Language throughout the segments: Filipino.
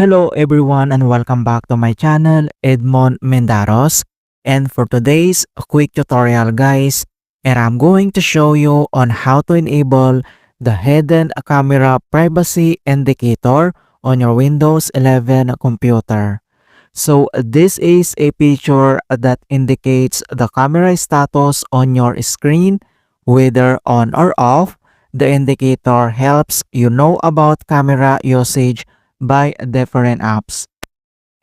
Hello everyone and welcome back to my channel, Edmond Mendaros. And for today's quick tutorial guys, and I'm going to show you on how to enable the hidden camera privacy indicator on your Windows 11 computer. So this is a feature that indicates the camera status on your screen, whether on or off. The indicator helps you know about camera usage by different apps.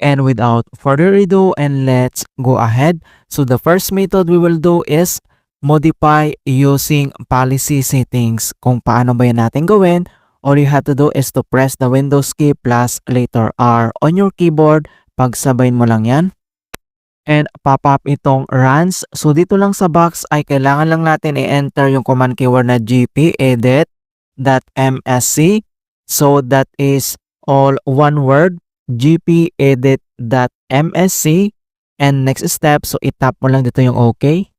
And without further ado, and let's go ahead. So the first method we will do is modify using policy settings. Kung paano ba yan natin gawin, all you have to do is to press the Windows key plus letter R on your keyboard. Pagsabayin mo lang yan. And pop up itong runs. So dito lang sa box ay kailangan lang natin i-enter yung command keyword na gpedit.msc. So that is all one word, gpedit.msc. And next step, so itap mo lang dito yung OK.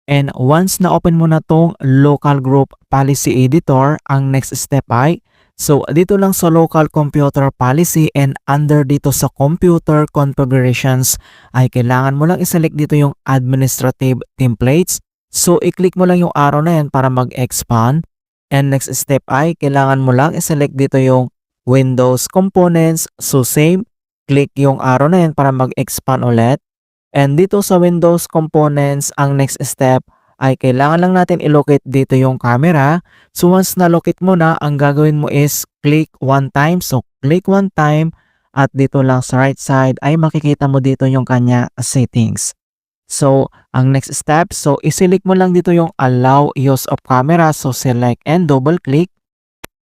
And once na-open mo na tong local group policy editor, ang next step ay, so dito lang sa local computer policy and under dito sa computer configurations ay kailangan mo lang iselect dito yung administrative templates. So i-click mo lang yung arrow na yan para mag-expand. And next step ay kailangan mo lang iselect dito yung Windows components. So same, click yung arrow na yan para mag-expand ulit. And dito sa Windows components, ang next step ay kailangan lang natin i-locate dito yung camera. So once na-locate mo na, ang gagawin mo is click one time. So click one time at dito lang sa right side ay makikita mo dito yung kanya settings. So ang next step, so i-select mo lang dito yung allow use of camera. So select and double click.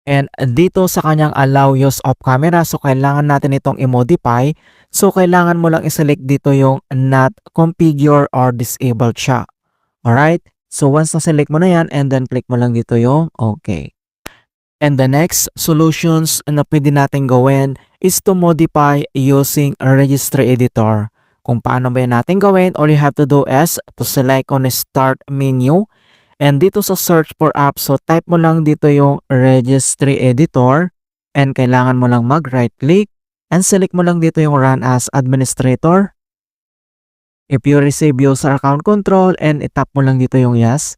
And dito sa kanyang allow use of camera, so kailangan natin itong i-modify. So kailangan mo lang i-select dito yung not configure or disabled siya. Alright? So once na-select mo na yan, and then click mo lang dito yung OK. And the next solutions na pwede natin gawin is to modify using a registry editor. Kung paano ba yan natin gawin, all you have to do is to select on the start menu. And dito sa search for apps, so type mo lang dito yung registry editor. And kailangan mo lang mag-right click. And select mo lang dito yung run as administrator. If you receive user account control, and itap mo lang dito yung yes.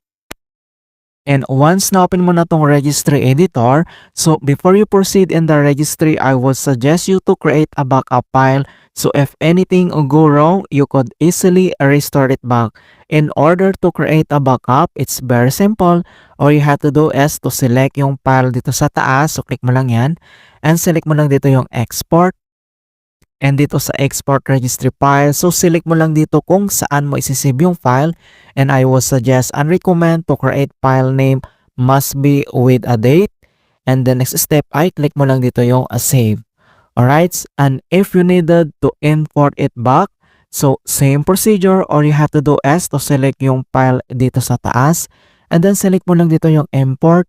And once na-open mo na tong registry editor, so before you proceed in the registry, I would suggest you to create a backup file. So if anything will go wrong, you could easily restore it back. In order to create a backup, it's very simple. All you have to do is to select yung file dito sa taas. So click mo lang yan. And select mo lang dito yung export. And dito sa export registry file, so select mo lang dito kung saan mo isisave yung file. And I will suggest and recommend to create file name must be with a date. And the next step ay click mo lang dito yung save. Alright, and if you needed to import it back, so same procedure, all you have to do is to select yung file dito sa taas. And then select mo lang dito yung import.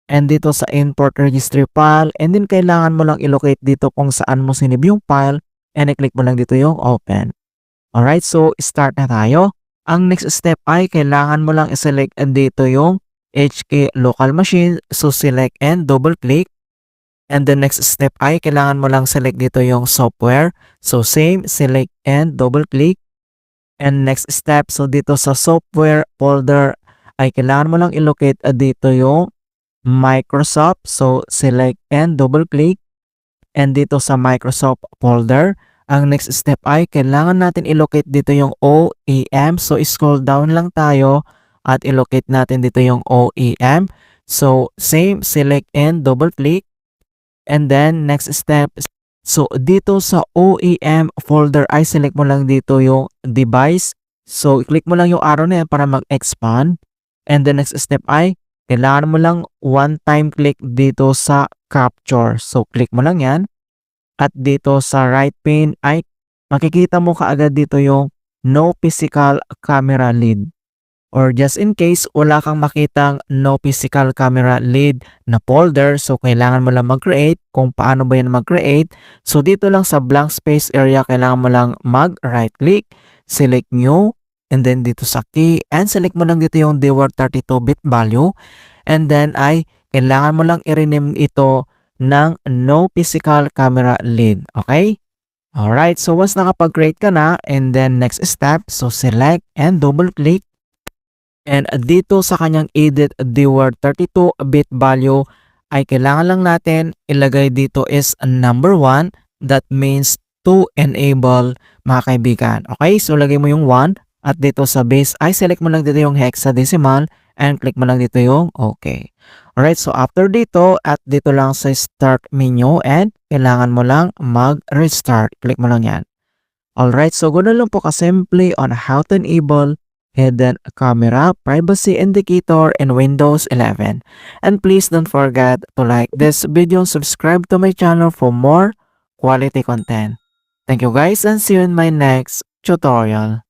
And dito sa import registry file, and then kailangan mo lang i-locate dito kung saan mo sinave yung file, and i-click mo lang dito yung open. Alright, so start na tayo. Ang next step ay kailangan mo lang i-select dito yung HK local machine, so select and double click. And the next step ay kailangan mo lang select dito yung software, so same, select and double click. And next step, so dito sa software folder ay kailangan mo lang i-locate dito yung Microsoft. So select and double click. And dito sa Microsoft folder, ang next step ay kailangan natin i-locate dito yung OEM. So scroll down lang tayo at i-locate natin dito yung OEM. So same, select and double click. And then next step, so dito sa OEM folder ay select mo lang dito yung device. So i-click mo lang yung arrow na yan para mag-expand. And the next step ay kailangan mo lang one time click dito sa capture. So click mo lang yan. At dito sa right pane ay makikita mo kaagad dito yung no physical camera lead. Or just in case wala kang makitang no physical camera lead na folder, so kailangan mo lang mag-create. Kung paano ba yan mag-create, so dito lang sa blank space area kailangan mo lang mag-right click, select new, and then dito sa key, and select mo lang dito yung DWORD 32-bit value. And then ay kailangan mo lang i-rename ito ng no physical camera lead. Okay? Alright, so once nakapag-create ka na, and then next step, so select and double click. And dito sa kanyang edit the word 32-bit value ay kailangan lang natin ilagay dito is number 1. That means to enable mga kaibigan. Okay, so lagay mo yung 1 at dito sa base ay select mo lang dito yung hexadecimal and click mo lang dito yung okay. Alright, so after dito at dito lang sa start menu and kailangan mo lang mag-restart. Click mo lang yan. Alright, so ganoon lang po kasimple on how to enable hidden camera privacy indicator in Windows 11. And please don't forget to like this video and subscribe to my channel for more quality content. Thank you guys and see you in my next tutorial.